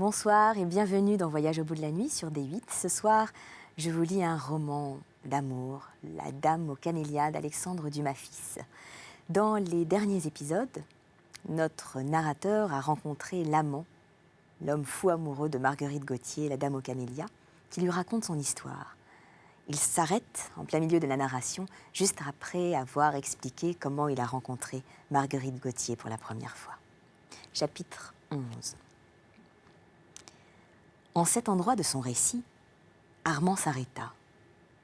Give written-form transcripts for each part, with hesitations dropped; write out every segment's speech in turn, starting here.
Bonsoir et bienvenue dans Voyage au bout de la nuit sur D8. Ce soir, je vous lis un roman d'amour, La Dame aux camélias d'Alexandre Dumas-Fils. Dans les derniers épisodes, notre narrateur a rencontré l'amant, l'homme fou amoureux de Marguerite Gauthier, la Dame aux camélias, qui lui raconte son histoire. Il s'arrête en plein milieu de la narration, juste après avoir expliqué comment il a rencontré Marguerite Gauthier pour la première fois. Chapitre 11. En cet endroit de son récit, Armand s'arrêta.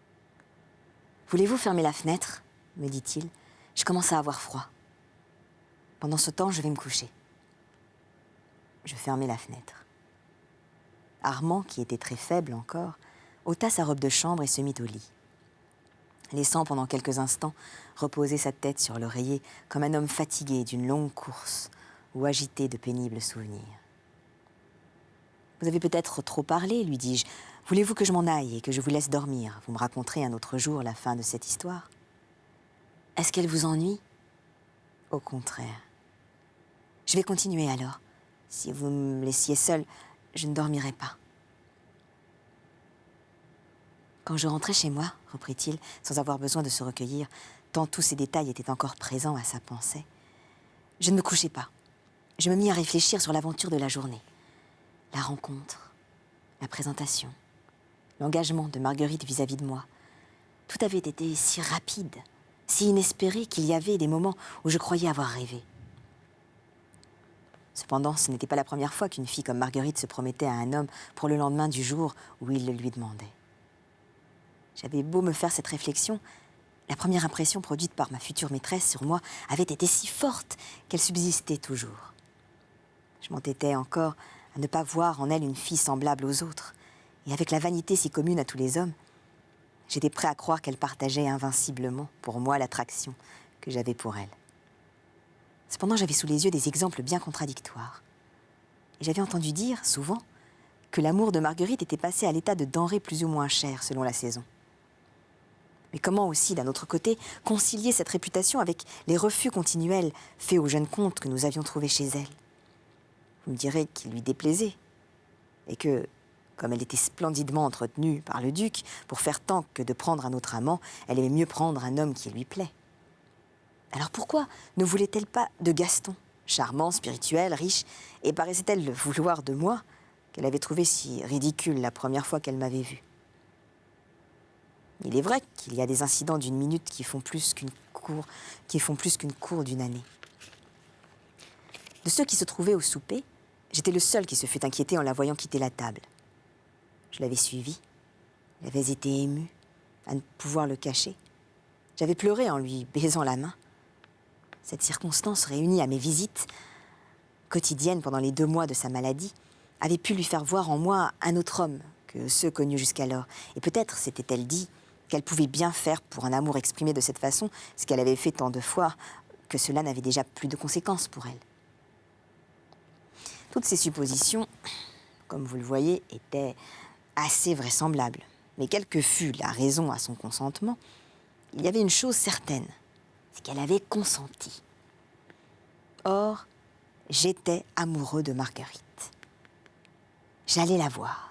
« Voulez-vous fermer la fenêtre ?» me dit-il. « Je commence à avoir froid. Pendant ce temps, je vais me coucher. » Je fermai la fenêtre. Armand, qui était très faible encore, ôta sa robe de chambre et se mit au lit, laissant pendant quelques instants reposer sa tête sur l'oreiller comme un homme fatigué d'une longue course ou agité de pénibles souvenirs. « Vous avez peut-être trop parlé, lui dis-je. Voulez-vous que je m'en aille et que je vous laisse dormir? Vous me raconterez un autre jour la fin de cette histoire. Est-ce qu'elle vous ennuie? Au contraire. Je vais continuer alors. Si vous me laissiez seule, je ne dormirais pas. Quand je rentrais chez moi, reprit-il, sans avoir besoin de se recueillir, tant tous ces détails étaient encore présents à sa pensée, je ne me couchais pas. Je me mis à réfléchir sur l'aventure de la journée. La rencontre, la présentation, l'engagement de Marguerite vis-à-vis de moi. Tout avait été si rapide, si inespéré qu'il y avait des moments où je croyais avoir rêvé. Cependant, ce n'était pas la première fois qu'une fille comme Marguerite se promettait à un homme pour le lendemain du jour où il le lui demandait. J'avais beau me faire cette réflexion, la première impression produite par ma future maîtresse sur moi avait été si forte qu'elle subsistait toujours. Je m'entêtais encore à ne pas voir en elle une fille semblable aux autres, et avec la vanité si commune à tous les hommes, j'étais prêt à croire qu'elle partageait invinciblement pour moi l'attraction que j'avais pour elle. Cependant, j'avais sous les yeux des exemples bien contradictoires. Et j'avais entendu dire, souvent, que l'amour de Marguerite était passé à l'état de denrée plus ou moins chère selon la saison. Mais comment aussi, d'un autre côté, concilier cette réputation avec les refus continuels faits au jeune comte que nous avions trouvé chez elle? Vous me direz qu'il lui déplaisait, et que, comme elle était splendidement entretenue par le duc, pour faire tant que de prendre un autre amant, elle aimait mieux prendre un homme qui lui plaît. Alors pourquoi ne voulait-elle pas de Gaston, charmant, spirituel, riche, et paraissait-elle le vouloir de moi, qu'elle avait trouvé si ridicule la première fois qu'elle m'avait vue? Il est vrai qu'il y a des incidents d'une minute qui font plus qu'une cour d'une année. De ceux qui se trouvaient au souper, j'étais le seul qui se fût inquiété en la voyant quitter la table. Je l'avais suivie, j'avais été ému, à ne pouvoir le cacher. J'avais pleuré en lui baisant la main. Cette circonstance, réunie à mes visites quotidiennes pendant les 2 mois de sa maladie, avait pu lui faire voir en moi un autre homme que ceux connus jusqu'alors. Et peut-être s'était-elle dit qu'elle pouvait bien faire pour un amour exprimé de cette façon ce qu'elle avait fait tant de fois que cela n'avait déjà plus de conséquences pour elle. Toutes ces suppositions, comme vous le voyez, étaient assez vraisemblables. Mais quelle que fût la raison à son consentement, il y avait une chose certaine, c'est qu'elle avait consenti. Or, j'étais amoureux de Marguerite. J'allais la voir.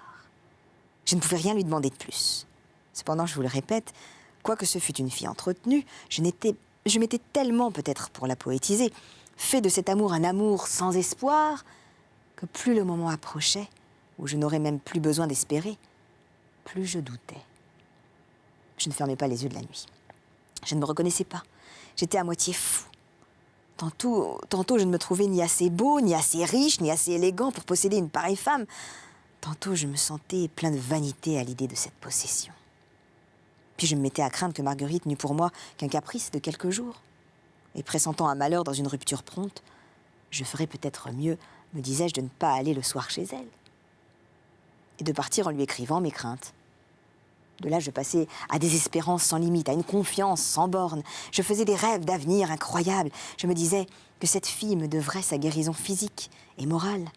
Je ne pouvais rien lui demander de plus. Cependant, je vous le répète, quoique ce fût une fille entretenue, je m'étais tellement, peut-être pour la poétiser, fait de cet amour un amour sans espoir, que plus le moment approchait, où je n'aurais même plus besoin d'espérer, plus je doutais. Je ne fermais pas les yeux de la nuit. Je ne me reconnaissais pas. J'étais à moitié fou. Tantôt, je ne me trouvais ni assez beau, ni assez riche, ni assez élégant pour posséder une pareille femme. Tantôt, je me sentais plein de vanité à l'idée de cette possession. Puis je me mettais à craindre que Marguerite n'eût pour moi qu'un caprice de quelques jours. Et pressentant un malheur dans une rupture prompte, je ferais peut-être mieux, me disais-je, de ne pas aller le soir chez elle. Et de partir en lui écrivant mes craintes. De là, je passais à des espérances sans limite, à une confiance sans borne. Je faisais des rêves d'avenir incroyables. Je me disais que cette fille me devrait sa guérison physique et morale,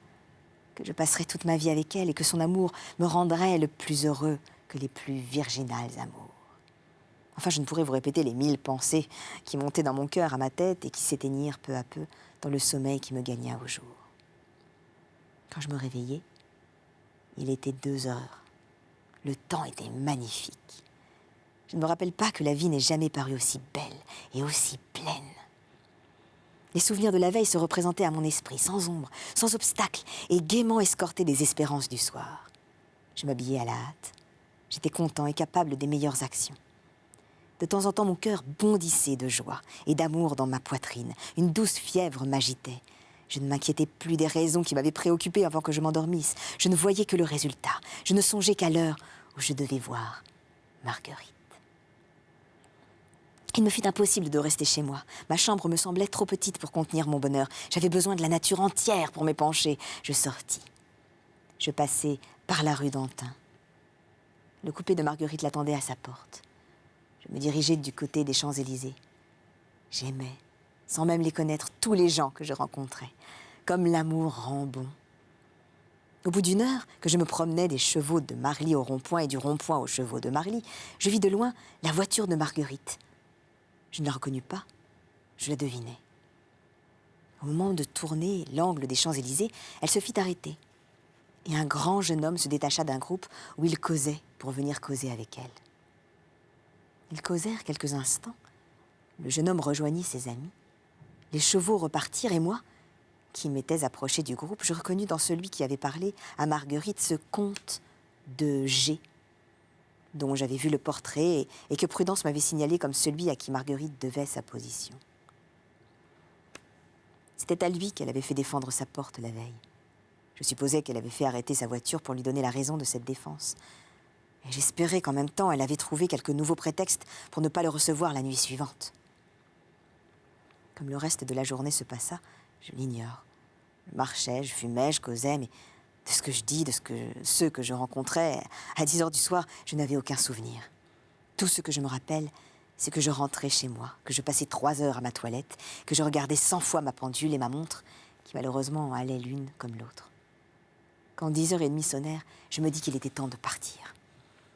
que je passerais toute ma vie avec elle et que son amour me rendrait le plus heureux que les plus virginales amours. Enfin, je ne pourrais vous répéter les 1000 pensées qui montaient dans mon cœur à ma tête et qui s'éteignirent peu à peu dans le sommeil qui me gagna au jour. Quand je me réveillai, Il était 2 heures. Le temps était magnifique. Je ne me rappelle pas que la vie n'ait jamais paru aussi belle et aussi pleine. Les souvenirs de la veille se représentaient à mon esprit, sans ombre, sans obstacle, et gaiement escortés des espérances du soir. Je m'habillais à la hâte. J'étais content et capable des meilleures actions. De temps en temps, mon cœur bondissait de joie et d'amour dans ma poitrine. Une douce fièvre m'agitait. Je ne m'inquiétais plus des raisons qui m'avaient préoccupée avant que je m'endormisse. Je ne voyais que le résultat. Je ne songeais qu'à l'heure où je devais voir Marguerite. Il me fut impossible de rester chez moi. Ma chambre me semblait trop petite pour contenir mon bonheur. J'avais besoin de la nature entière pour m'épancher. Je sortis. Je passai par la rue d'Antin. Le coupé de Marguerite l'attendait à sa porte. Je me dirigeai du côté des Champs-Élysées. J'aimais, sans même les connaître, tous les gens que je rencontrais. Comme l'amour rend bon. Au bout d'1 heure, que je me promenais des chevaux de Marly au rond-point et du rond-point aux chevaux de Marly, je vis de loin la voiture de Marguerite. Je ne la reconnus pas, je la devinais. Au moment de tourner l'angle des Champs-Élysées, elle se fit arrêter. Et un grand jeune homme se détacha d'un groupe où il causait pour venir causer avec elle. Ils causèrent quelques instants. Le jeune homme rejoignit ses amis. Les chevaux repartirent et moi, qui m'étais approché du groupe, je reconnus dans celui qui avait parlé à Marguerite ce comte de G, dont j'avais vu le portrait et que Prudence m'avait signalé comme celui à qui Marguerite devait sa position. C'était à lui qu'elle avait fait défendre sa porte la veille. Je supposais qu'elle avait fait arrêter sa voiture pour lui donner la raison de cette défense. Et j'espérais qu'en même temps, elle avait trouvé quelques nouveaux prétextes pour ne pas le recevoir la nuit suivante. Comme le reste de la journée se passa, je l'ignore. Je marchais, je fumais, je causais, mais de ce que je dis, ceux que je rencontrais, à 10 heures du soir, je n'avais aucun souvenir. Tout ce que je me rappelle, c'est que je rentrais chez moi, que je passais 3 heures à ma toilette, que je regardais 100 fois ma pendule et ma montre, qui malheureusement allaient l'une comme l'autre. Quand 10h30 sonnèrent, je me dis qu'il était temps de partir.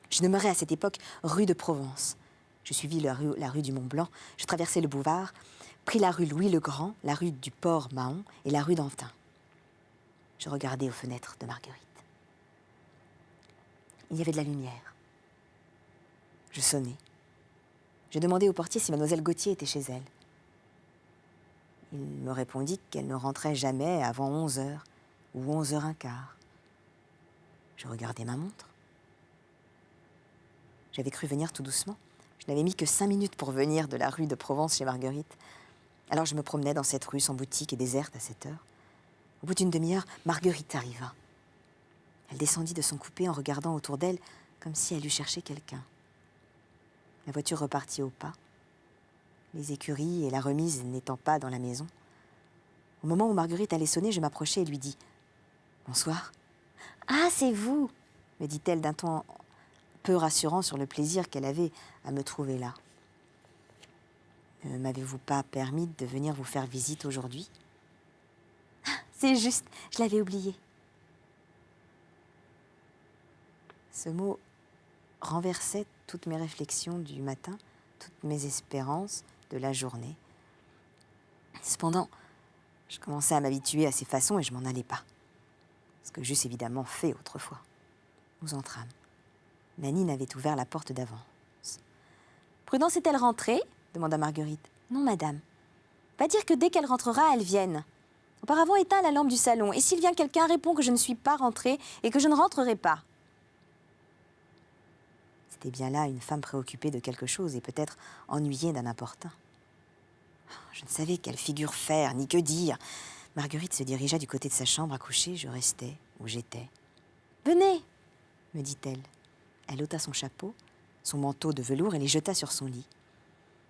Je demeurais à cette époque rue de Provence. Je suivis la rue du Mont-Blanc, je traversai le boulevard, pris la rue Louis-le-Grand, la rue du Port-Mahon et la rue d'Antin. Je regardais aux fenêtres de Marguerite. Il y avait de la lumière. Je sonnai. Je demandai au portier si mademoiselle Gautier était chez elle. Il me répondit qu'elle ne rentrait jamais avant 11h ou 11h15. Je regardai ma montre. J'avais cru venir tout doucement. Je n'avais mis que 5 minutes pour venir de la rue de Provence chez Marguerite. Alors je me promenais dans cette rue sans boutique et déserte à cette heure. Au bout d'une demi-heure, Marguerite arriva. Elle descendit de son coupé en regardant autour d'elle comme si elle eût cherché quelqu'un. La voiture repartit au pas, les écuries et la remise n'étant pas dans la maison. Au moment où Marguerite allait sonner, je m'approchai et lui dis « Bonsoir ». « Ah, c'est vous !» me dit-elle d'un ton peu rassurant sur le plaisir qu'elle avait à me trouver là. « Ne m'avez-vous pas permis de venir vous faire visite aujourd'hui ?»« C'est juste, je l'avais oublié. » Ce mot renversait toutes mes réflexions du matin, toutes mes espérances de la journée. Cependant, je commençais à m'habituer à ces façons et je m'en allais pas. Ce que j'eusse évidemment fait autrefois. Nous entrâmes. Nanine avait ouvert la porte d'avance. « Prudence est-elle rentrée ?» demanda Marguerite. « Non, madame. Va dire que dès qu'elle rentrera, elle vienne. Auparavant, éteins la lampe du salon. Et s'il vient quelqu'un, réponds que je ne suis pas rentrée et que je ne rentrerai pas. » C'était bien là une femme préoccupée de quelque chose et peut-être ennuyée d'un importun. Je ne savais quelle figure faire, ni que dire. Marguerite se dirigea du côté de sa chambre à coucher. Je restai où j'étais. « Venez !» me dit-elle. Elle ôta son chapeau, son manteau de velours et les jeta sur son lit.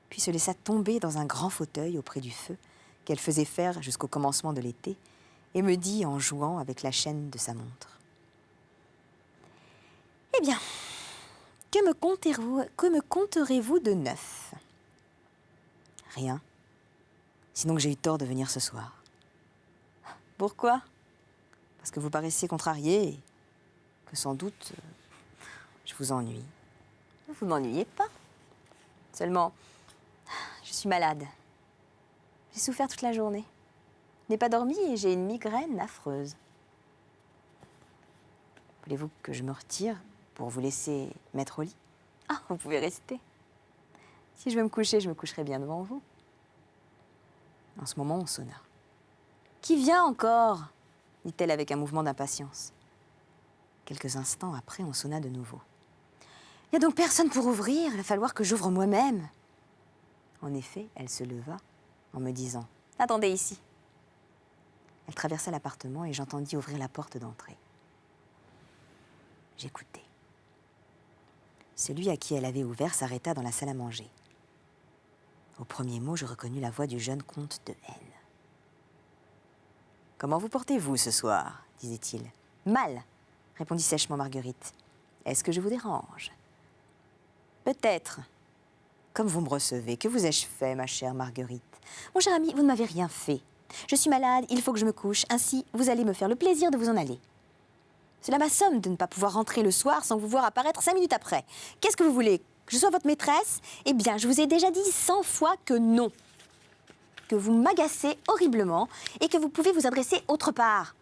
Puis se laissa tomber dans un grand fauteuil auprès du feu qu'elle faisait faire jusqu'au commencement de l'été et me dit en jouant avec la chaîne de sa montre. « Eh bien, que me conterez-vous de neuf ?»« Rien. Sinon que j'ai eu tort de venir ce soir. »« Pourquoi ? Parce que vous paraissez contrarié et que sans doute je vous ennuie. » »« Vous ne m'ennuyez pas. Seulement, je suis malade. J'ai souffert toute la journée. Je n'ai pas dormi et j'ai une migraine affreuse. » Voulez-vous que je me retire pour vous laisser mettre au lit? Ah, vous pouvez rester. Si je veux me coucher, je me coucherai bien devant vous. En ce moment, on sonna. Qui vient encore? Dit-elle avec un mouvement d'impatience. Quelques instants après, on sonna de nouveau. Il n'y a donc personne pour ouvrir, il va falloir que j'ouvre moi-même. En effet, elle se leva en me disant « Attendez ici ». Elle traversa l'appartement et j'entendis ouvrir la porte d'entrée. J'écoutai. Celui à qui elle avait ouvert s'arrêta dans la salle à manger. Au premier mot, je reconnus la voix du jeune comte de N. « Comment vous portez-vous ce soir ?» disait-il. « Mal », répondit sèchement Marguerite. « Est-ce que je vous dérange ?»« Peut-être. » « Comme vous me recevez, que vous ai-je fait, ma chère Marguerite ?»« Mon cher ami, vous ne m'avez rien fait. Je suis malade, il faut que je me couche. Ainsi, vous allez me faire le plaisir de vous en aller. Cela m'assomme de ne pas pouvoir rentrer le soir sans vous voir apparaître 5 minutes après. Qu'est-ce que vous voulez? Que je sois votre maîtresse? Eh bien, je vous ai déjà dit 100 fois que non. Que vous m'agacez horriblement et que vous pouvez vous adresser autre part.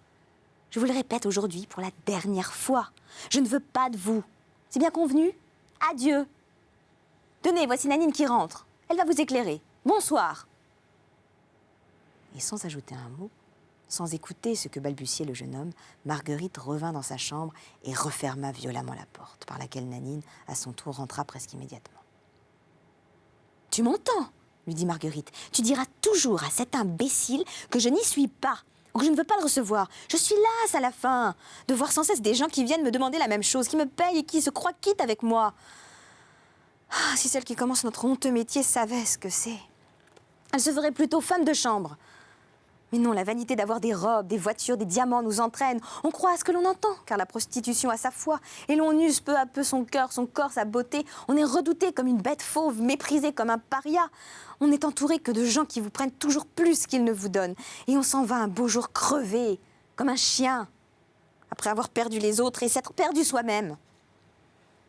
Je vous le répète aujourd'hui pour la dernière fois. Je ne veux pas de vous. C'est bien convenu? Adieu. Tenez, voici Nanine qui rentre. Elle va vous éclairer. Bonsoir. Et sans ajouter un mot, sans écouter ce que balbutiait le jeune homme, Marguerite revint dans sa chambre et referma violemment la porte, par laquelle Nanine, à son tour, rentra presque immédiatement. « Tu m'entends ?» lui dit Marguerite. « Tu diras toujours à cet imbécile que je n'y suis pas, ou que je ne veux pas le recevoir. Je suis lasse à la fin de voir sans cesse des gens qui viennent me demander la même chose, qui me payent et qui se croient quittes avec moi. Ah, si celle qui commence notre honteux métier savait ce que c'est. Elle se ferait plutôt femme de chambre. Mais non, la vanité d'avoir des robes, des voitures, des diamants nous entraîne. On croit à ce que l'on entend, car la prostitution a sa foi. Et l'on use peu à peu son cœur, son corps, sa beauté. On est redouté comme une bête fauve, méprisé comme un paria. On n'est entouré que de gens qui vous prennent toujours plus qu'ils ne vous donnent. Et on s'en va un beau jour crevé, comme un chien, après avoir perdu les autres et s'être perdu soi-même.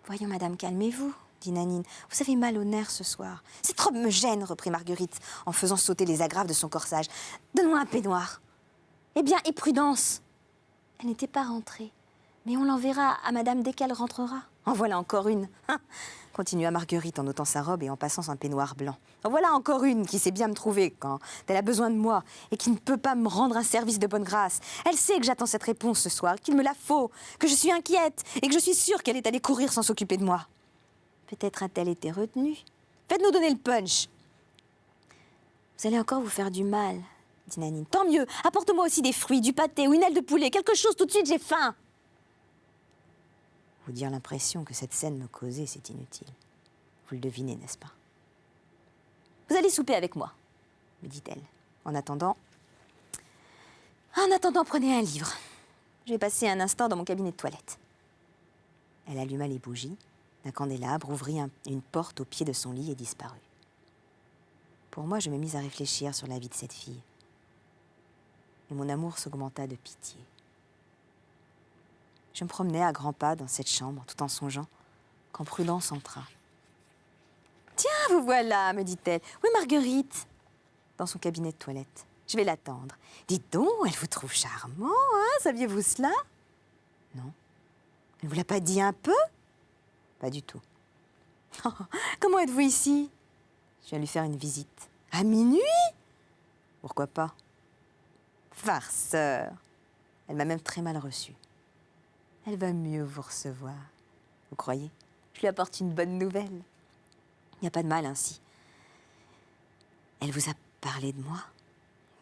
Voyons, madame, calmez-vous, dit Nanine. Vous avez mal au nerf ce soir. Cette robe me gêne, reprit Marguerite, en faisant sauter les agrafes de son corsage. Donne-moi un peignoir. Eh bien, et Prudence? Elle n'était pas rentrée, mais on l'enverra à madame dès qu'elle rentrera. En voilà encore une, hein, continua Marguerite en ôtant sa robe et en passant son peignoir blanc. En voilà encore une qui sait bien me trouver quand elle a besoin de moi et qui ne peut pas me rendre un service de bonne grâce. Elle sait que j'attends cette réponse ce soir, qu'il me la faut, que je suis inquiète et que je suis sûre qu'elle est allée courir sans s'occuper de moi. Peut-être a-t-elle été retenue. Faites-nous donner le punch. Vous allez encore vous faire du mal, dit Nanine. Tant mieux, apporte-moi aussi des fruits, du pâté ou une aile de poulet, quelque chose tout de suite, j'ai faim. Vous dire l'impression que cette scène me causait, c'est inutile. Vous le devinez, n'est-ce pas? Vous allez souper avec moi, me dit-elle. En attendant, prenez un livre. Je vais passer un instant dans mon cabinet de toilette. Elle alluma les bougies d'un candélabre, ouvrit une porte au pied de son lit et disparut. Pour moi, je me mis à réfléchir sur la vie de cette fille. Et mon amour s'augmenta de pitié. Je me promenais à grands pas dans cette chambre, tout en songeant, quand Prudence entra. « Tiens, vous voilà, me dit-elle. Où est Marguerite ?» Dans son cabinet de toilette. Je vais l'attendre. Dites donc, elle vous trouve charmant, hein? Saviez-vous cela? Non. Elle ne vous l'a pas dit un peu? Pas du tout. Oh, comment êtes-vous ici? Je viens lui faire une visite. À minuit? Pourquoi pas? Farceur. Elle m'a même très mal reçue. Elle va mieux vous recevoir. Vous croyez? Je lui apporte une bonne nouvelle. Il n'y a pas de mal ainsi. Elle vous a parlé de moi?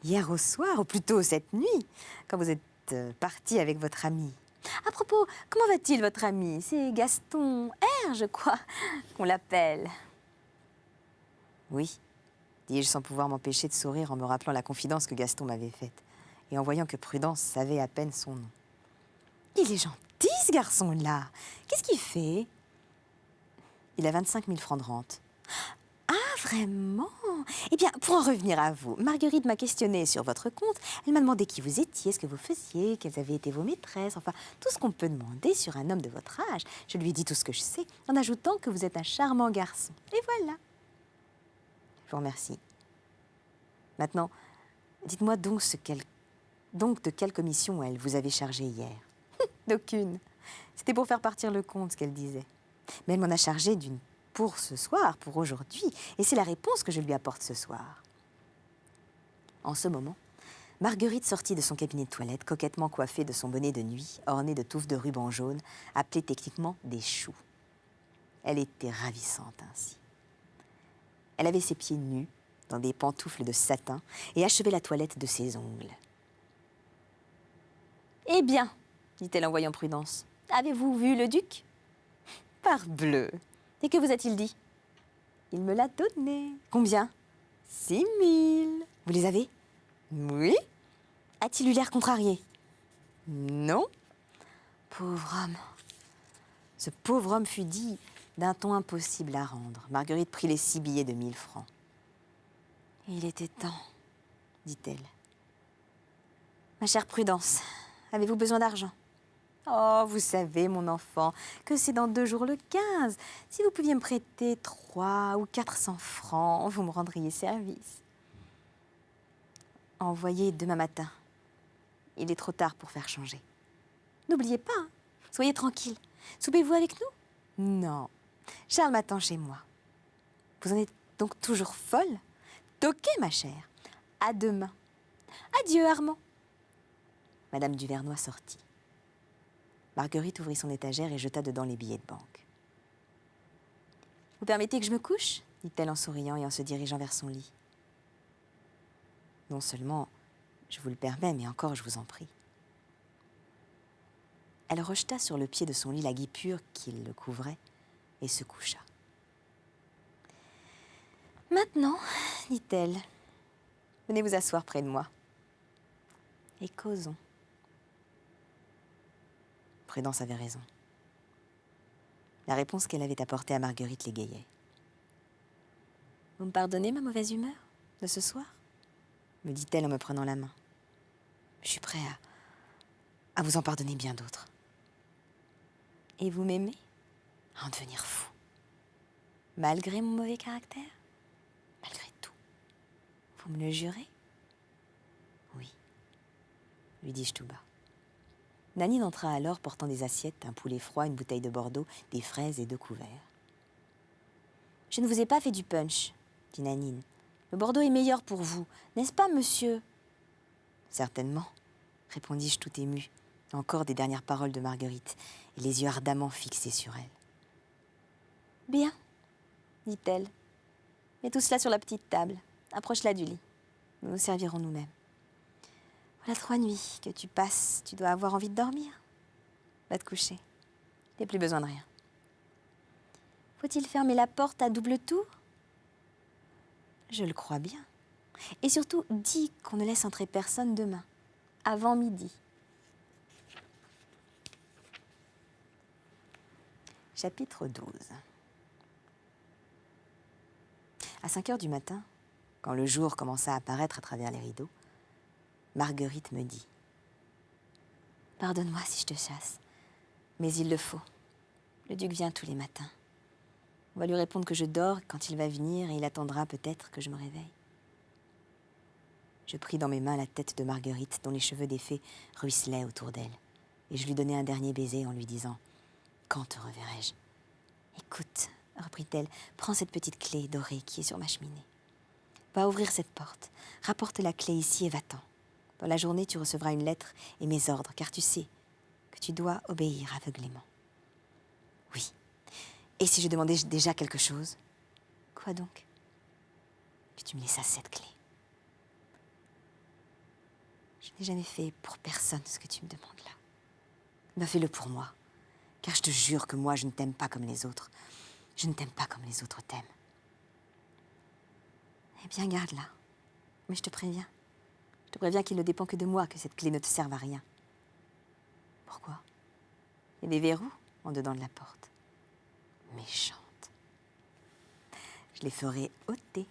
Hier au soir, ou plutôt cette nuit, quand vous êtes parti avec votre ami. À propos, comment va-t-il, votre ami? C'est Gaston R, je crois, qu'on l'appelle. Oui, dis-je sans pouvoir m'empêcher de sourire en me rappelant la confidence que Gaston m'avait faite et en voyant que Prudence savait à peine son nom. Il est gentil, ce garçon-là. Qu'est-ce qu'il fait? Il a 25 000 francs de rente. Ah, vraiment? Eh bien, pour en revenir à vous, Marguerite m'a questionné sur votre compte. Elle m'a demandé qui vous étiez, ce que vous faisiez, quelles avaient été vos maîtresses, enfin, tout ce qu'on peut demander sur un homme de votre âge. Je lui ai dit tout ce que je sais, en ajoutant que vous êtes un charmant garçon. Et voilà. Je vous remercie. Maintenant, dites-moi donc de quelle commission elle vous avait chargé hier. D'aucune. C'était pour faire partir le conte, ce qu'elle disait. Mais elle m'en a chargé d'une pour ce soir, pour aujourd'hui, et c'est la réponse que je lui apporte ce soir. En ce moment, Marguerite sortit de son cabinet de toilette, coquettement coiffée de son bonnet de nuit, orné de touffes de ruban jaune, appelé techniquement des choux. Elle était ravissante ainsi. Elle avait ses pieds nus, dans des pantoufles de satin, et achevait la toilette de ses ongles. « Eh bien, dit-elle en voyant Prudence, avez-vous vu le duc ? Parbleu ! Et que vous a-t-il dit ? Il me l'a donné. Combien ? 6 000. Vous les avez ? Oui. A-t-il eu l'air contrarié ? Non. Pauvre homme. Ce pauvre homme fut dit d'un ton impossible à rendre. Marguerite prit les 6 billets de 1 000 francs. Il était temps, dit-elle. Ma chère Prudence, avez-vous besoin d'argent ? Oh, vous savez, mon enfant, que c'est dans 2 jours le 15. Si vous pouviez me prêter 300 ou 400 francs, vous me rendriez service. Envoyez demain matin. Il est trop tard pour faire changer. N'oubliez pas, hein, soyez tranquille. Soupez-vous avec nous ? Non. Charles m'attend chez moi. Vous en êtes donc toujours folle ? Toquez, ma chère. À demain. Adieu, Armand. Madame Duvernoy sortit. Marguerite ouvrit son étagère et jeta dedans les billets de banque. « Vous permettez que je me couche ?» dit-elle en souriant et en se dirigeant vers son lit. « Non seulement je vous le permets, mais encore je vous en prie. » Elle rejeta sur le pied de son lit la guipure qui le couvrait et se coucha. « Maintenant, dit-elle, venez vous asseoir près de moi et causons. » Prudence avait raison. La réponse qu'elle avait apportée à Marguerite l'égayait. « Vous me pardonnez ma mauvaise humeur de ce soir ?» me dit-elle en me prenant la main. « Je suis prêt à vous en pardonner bien d'autres. »« Et vous m'aimez ? À en devenir fou. Malgré mon mauvais caractère ? Malgré tout. Vous me le jurez ? Oui, lui dis-je tout bas. Nanine entra alors portant des assiettes, un poulet froid, une bouteille de Bordeaux, des fraises et 2 couverts. « Je ne vous ai pas fait du punch, dit Nanine. Le Bordeaux est meilleur pour vous, n'est-ce pas, monsieur ? Certainement, répondis-je tout ému, encore des dernières paroles de Marguerite, et les yeux ardemment fixés sur elle. Bien, dit-elle. Mets tout cela sur la petite table. Approche-la du lit. Nous nous servirons nous-mêmes. Voilà 3 nuits que tu passes. Tu dois avoir envie de dormir. Va te coucher. T'as plus besoin de rien. Faut-il fermer la porte à double tour ? Je le crois bien. Et surtout, dis qu'on ne laisse entrer personne demain, avant midi. Chapitre 12. À 5 heures du matin, quand le jour commença à apparaître à travers les rideaux, Marguerite me dit « Pardonne-moi si je te chasse, mais il le faut. Le duc vient tous les matins. On va lui répondre que je dors quand il va venir et il attendra peut-être que je me réveille. » Je pris dans mes mains la tête de Marguerite dont les cheveux défaits ruisselaient autour d'elle et je lui donnai un dernier baiser en lui disant « Quand te reverrai-je » ? « Écoute, reprit-elle, prends cette petite clé dorée qui est sur ma cheminée. Va ouvrir cette porte, rapporte la clé ici et va-t'en. Dans la journée, tu recevras une lettre et mes ordres, car tu sais que tu dois obéir aveuglément. » Oui. Et si je demandais déjà quelque chose ? Quoi donc ? Que tu me laissasses cette clé. Je n'ai jamais fait pour personne ce que tu me demandes là. Mais fais-le pour moi, car je te jure que moi, je ne t'aime pas comme les autres. Je ne t'aime pas comme les autres t'aiment. Eh bien, garde-la. Mais je te préviens. Je te préviens qu'il ne dépend que de moi que cette clé ne te serve à rien. Pourquoi ? Il y a des verrous en dedans de la porte. Méchante. Je les ferai ôter.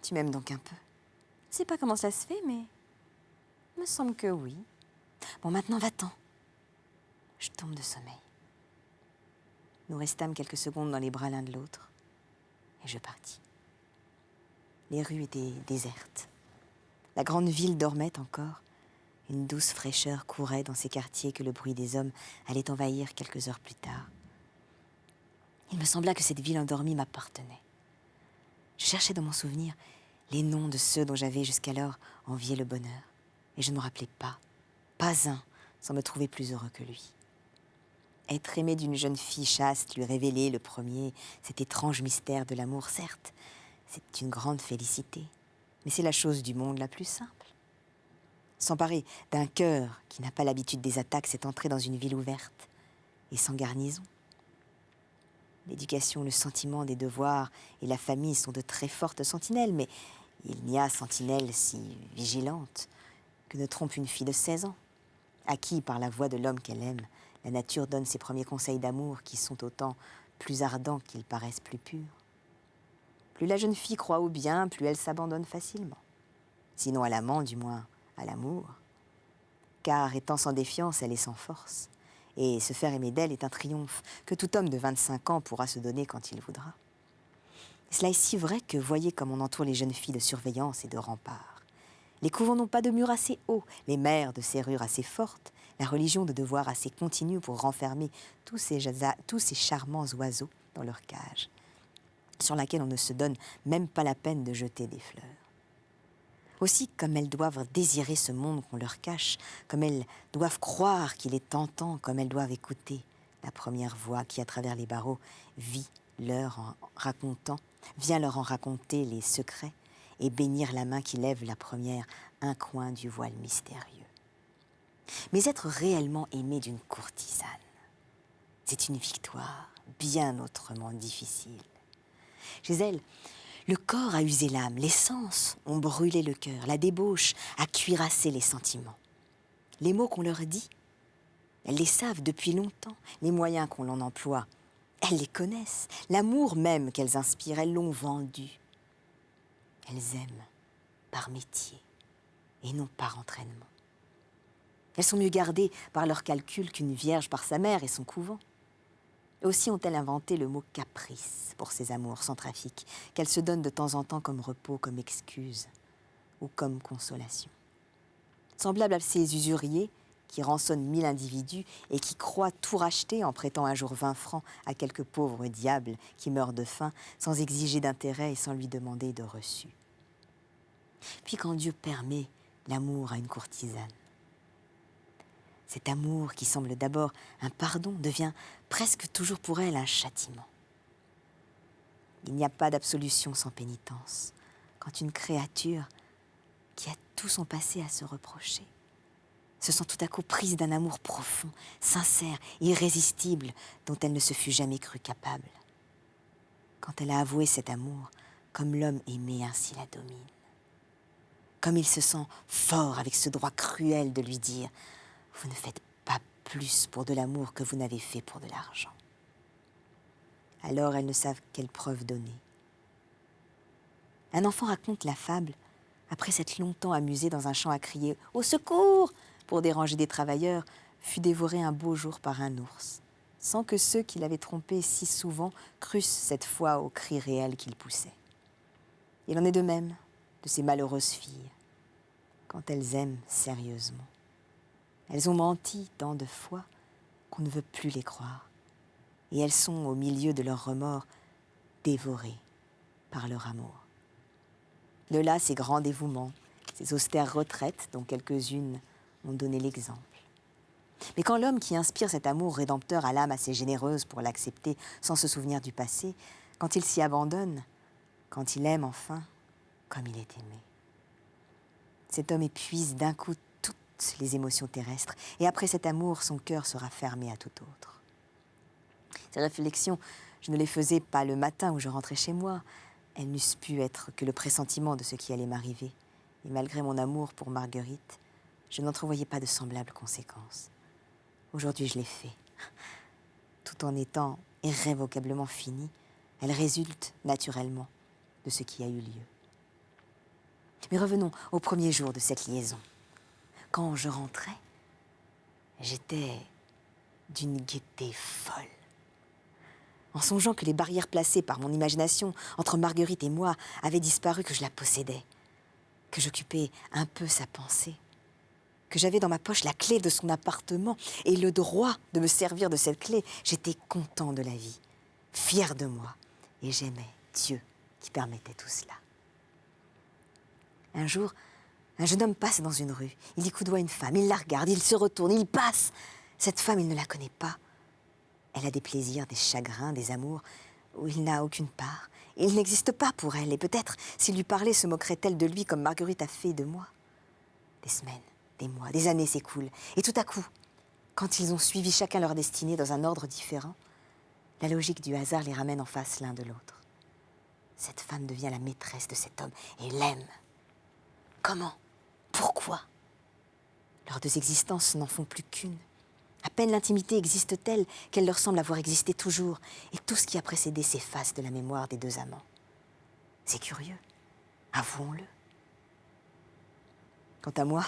Tu m'aimes donc un peu. Je ne sais pas comment ça se fait, mais il me semble que oui. Bon, maintenant, va-t'en. Je tombe de sommeil. Nous restâmes quelques secondes dans les bras l'un de l'autre, et je partis. Les rues étaient désertes. La grande ville dormait encore, Une douce fraîcheur courait dans ces quartiers que le bruit des hommes allait envahir quelques heures plus tard. Il me sembla que cette ville endormie m'appartenait. Je cherchais dans mon souvenir les noms de ceux dont j'avais jusqu'alors envié le bonheur, et je ne me rappelais pas un, sans me trouver plus heureux que lui. Être aimé d'une jeune fille chaste, lui révéler le premier cet étrange mystère de l'amour, certes, c'est une grande félicité, mais c'est la chose du monde la plus simple. S'emparer d'un cœur qui n'a pas l'habitude des attaques, c'est entrer dans une ville ouverte et sans garnison. L'éducation, le sentiment des devoirs et la famille sont de très fortes sentinelles, mais il n'y a sentinelle si vigilante que ne trompe une fille de 16 ans, à qui, par la voix de l'homme qu'elle aime, la nature donne ses premiers conseils d'amour qui sont autant plus ardents qu'ils paraissent plus purs. Plus la jeune fille croit au bien, plus elle s'abandonne facilement. Sinon à l'amant, du moins à l'amour. Car étant sans défiance, elle est sans force. Et se faire aimer d'elle est un triomphe que tout homme de 25 ans pourra se donner quand il voudra. Cela est si vrai que voyez comme on entoure les jeunes filles de surveillance et de remparts. Les couvents n'ont pas de murs assez hauts, les mers de serrures assez fortes, la religion de devoirs assez continue pour renfermer tous ces charmants oiseaux dans leur cage, sur laquelle on ne se donne même pas la peine de jeter des fleurs. Aussi, comme elles doivent désirer ce monde qu'on leur cache, comme elles doivent croire qu'il est tentant, comme elles doivent écouter la première voix qui, à travers les barreaux, vient leur en raconter les secrets et bénir la main qui lève la première un coin du voile mystérieux. Mais être réellement aimé d'une courtisane, c'est une victoire bien autrement difficile. Chez elle, le corps a usé l'âme, les sens ont brûlé le cœur, la débauche a cuirassé les sentiments. Les mots qu'on leur dit, elles les savent depuis longtemps, les moyens qu'on en emploie, elles les connaissent, l'amour même qu'elles inspirent, elles l'ont vendu. Elles aiment par métier et non par entraînement. Elles sont mieux gardées par leurs calculs qu'une vierge par sa mère et son couvent. Aussi ont-elles inventé le mot caprice pour ces amours sans trafic, qu'elles se donnent de temps en temps comme repos, comme excuse ou comme consolation. Semblables à ces usuriers qui rançonnent 1000 individus et qui croient tout racheter en prêtant un jour 20 francs à quelque pauvre diable qui meurt de faim sans exiger d'intérêt et sans lui demander de reçu. Puis quand Dieu permet l'amour à une courtisane, cet amour qui semble d'abord un pardon devient presque toujours pour elle un châtiment. Il n'y a pas d'absolution sans pénitence quand une créature qui a tout son passé à se reprocher se sent tout à coup prise d'un amour profond, sincère, irrésistible dont elle ne se fût jamais crue capable. Quand elle a avoué cet amour, comme l'homme aimé ainsi la domine. Comme il se sent fort avec ce droit cruel de lui dire « Vous ne faites pas plus pour de l'amour que vous n'avez fait pour de l'argent. » Alors elles ne savent quelle preuve donner. Un enfant raconte la fable après s'être longtemps amusé dans un champ à crier « Au secours !» pour déranger des travailleurs, fut dévoré un beau jour par un ours, sans que ceux qui l'avaient trompé si souvent crussent cette fois aux cris réels qu'il poussait. Il en est de même de ces malheureuses filles, quand elles aiment sérieusement. Elles ont menti tant de fois qu'on ne veut plus les croire, et elles sont, au milieu de leurs remords, dévorées par leur amour. De là ces grands dévouements, ces austères retraites dont quelques-unes ont donné l'exemple. Mais quand l'homme qui inspire cet amour rédempteur a l'âme assez généreuse pour l'accepter sans se souvenir du passé, quand il s'y abandonne, quand il aime enfin, comme il est aimé, cet homme épuise d'un coup toutes les émotions terrestres, et après cet amour, son cœur sera fermé à tout autre. Ces réflexions, je ne les faisais pas le matin où je rentrais chez moi. Elles n'eussent pu être que le pressentiment de ce qui allait m'arriver. Et malgré mon amour pour Marguerite, je n'entrevoyais pas de semblables conséquences. Aujourd'hui, je l'ai fait. Tout en étant irrévocablement finie, elle résulte naturellement de ce qui a eu lieu. Mais revenons au premier jour de cette liaison. Quand je rentrais, j'étais d'une gaieté folle. En songeant que les barrières placées par mon imagination entre Marguerite et moi avaient disparu, que je la possédais, que j'occupais un peu sa pensée. que j'avais dans ma poche la clé de son appartement et le droit de me servir de cette clé, j'étais content de la vie, fier de moi, et j'aimais Dieu qui permettait tout cela. Un jour, un jeune homme passe dans une rue, il y coudoie une femme, il la regarde, il se retourne, il passe. Cette femme, il ne la connaît pas. Elle a des plaisirs, des chagrins, des amours où il n'a aucune part. Il n'existe pas pour elle, et peut-être, s'il lui parlait, se moquerait-elle de lui comme Marguerite a fait de moi. Des semaines, des mois, des années s'écoulent, et tout à coup, quand ils ont suivi chacun leur destinée dans un ordre différent, la logique du hasard les ramène en face l'un de l'autre. Cette femme devient la maîtresse de cet homme et l'aime. Comment? Pourquoi? Leurs deux existences n'en font plus qu'une. À peine l'intimité existe-t-elle qu'elle leur semble avoir existé toujours, et tout ce qui a précédé s'efface de la mémoire des deux amants. C'est curieux, avouons-le. Quant à moi,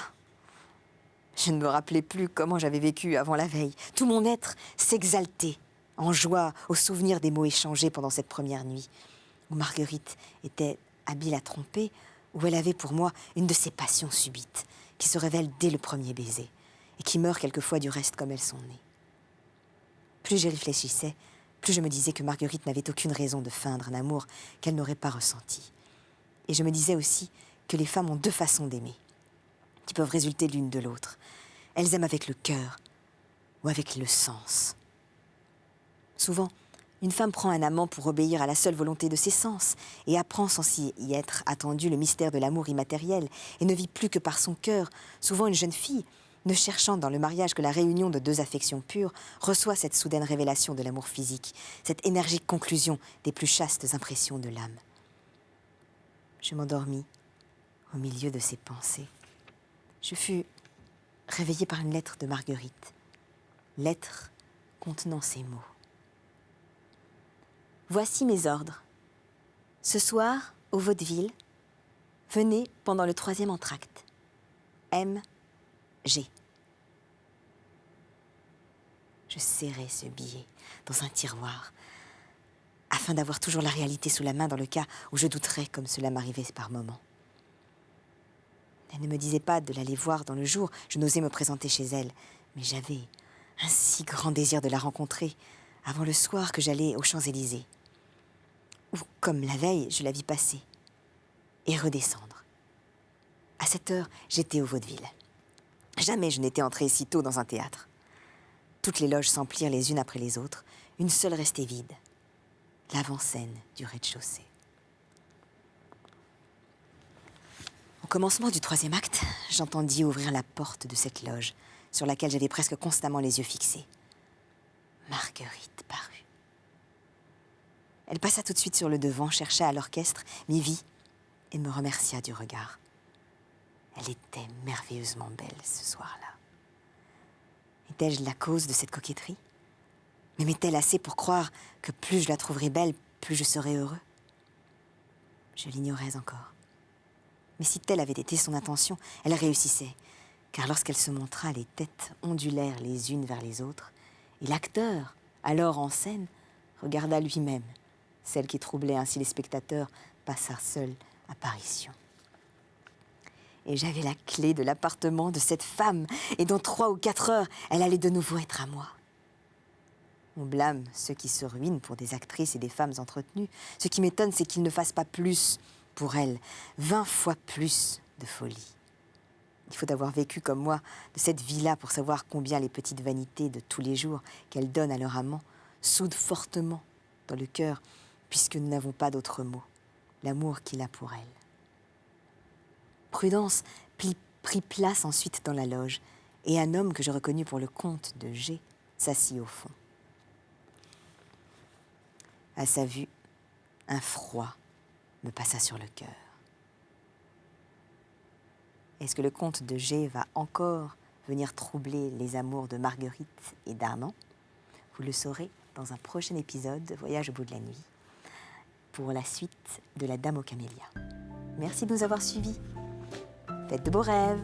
je ne me rappelais plus comment j'avais vécu avant la veille. Tout mon être s'exaltait en joie au souvenir des mots échangés pendant cette première nuit, où Marguerite était habile à tromper, où elle avait pour moi une de ces passions subites, qui se révèlent dès le premier baiser, et qui meurent quelquefois du reste comme elles sont nées. Plus j'y réfléchissais, plus je me disais que Marguerite n'avait aucune raison de feindre un amour qu'elle n'aurait pas ressenti. Et je me disais aussi que les femmes ont deux façons d'aimer, qui peuvent résulter l'une de l'autre. Elles aiment avec le cœur ou avec le sens. Souvent, une femme prend un amant pour obéir à la seule volonté de ses sens et apprend sans y être attendue le mystère de l'amour immatériel et ne vit plus que par son cœur. Souvent, une jeune fille, ne cherchant dans le mariage que la réunion de deux affections pures, reçoit cette soudaine révélation de l'amour physique, cette énergique conclusion des plus chastes impressions de l'âme. Je m'endormis au milieu de ces pensées. Je fus réveillée par une lettre de Marguerite, lettre contenant ces mots. Voici mes ordres. Ce soir, au vaudeville, venez pendant le 3e entracte. M. G. Je serrai ce billet dans un tiroir afin d'avoir toujours la réalité sous la main dans le cas où je douterais comme cela m'arrivait par moments. Elle ne me disait pas de l'aller voir dans le jour, je n'osais me présenter chez elle, mais j'avais un si grand désir de la rencontrer avant le soir que j'allais aux Champs-Élysées, où, comme la veille, je la vis passer et redescendre. À cette heure, j'étais au vaudeville. Jamais je n'étais entrée si tôt dans un théâtre. Toutes les loges s'emplirent les unes après les autres, une seule restait vide, l'avant-scène du rez-de-chaussée. Au commencement du 3e acte, j'entendis ouvrir la porte de cette loge, sur laquelle j'avais presque constamment les yeux fixés. Marguerite parut. Elle passa tout de suite sur le devant, chercha à l'orchestre, m'y vit et me remercia du regard. Elle était merveilleusement belle ce soir-là. Étais-je la cause de cette coquetterie? M'aimait-elle assez pour croire que plus je la trouverais belle, plus je serais heureux? Je l'ignorais encore. Mais si telle avait été son intention, elle réussissait, car lorsqu'elle se montra, les têtes ondulèrent les unes vers les autres, et l'acteur, alors en scène, regarda lui-même celle qui troublait ainsi les spectateurs par sa seule apparition. Et j'avais la clé de l'appartement de cette femme, et dans 3 ou 4 heures, elle allait de nouveau être à moi. On blâme ceux qui se ruinent pour des actrices et des femmes entretenues. Ce qui m'étonne, c'est qu'ils ne fassent pas plus pour elles, 20 fois plus de folie. Il faut avoir vécu comme moi de cette vie-là pour savoir combien les petites vanités de tous les jours qu'elles donnent à leur amant soudent fortement dans le cœur, puisque nous n'avons pas d'autre mot, l'amour qu'il a pour elles. Prudence prit place ensuite dans la loge, et un homme que je reconnus pour le comte de G s'assit au fond. À sa vue, un froid me passa sur le cœur. Est-ce que le comte de G va encore venir troubler les amours de Marguerite et d'Armand? Vous le saurez dans un prochain épisode de Voyage au bout de la nuit, pour la suite de La Dame aux Camélias. Merci de nous avoir suivis. Faites de beaux rêves.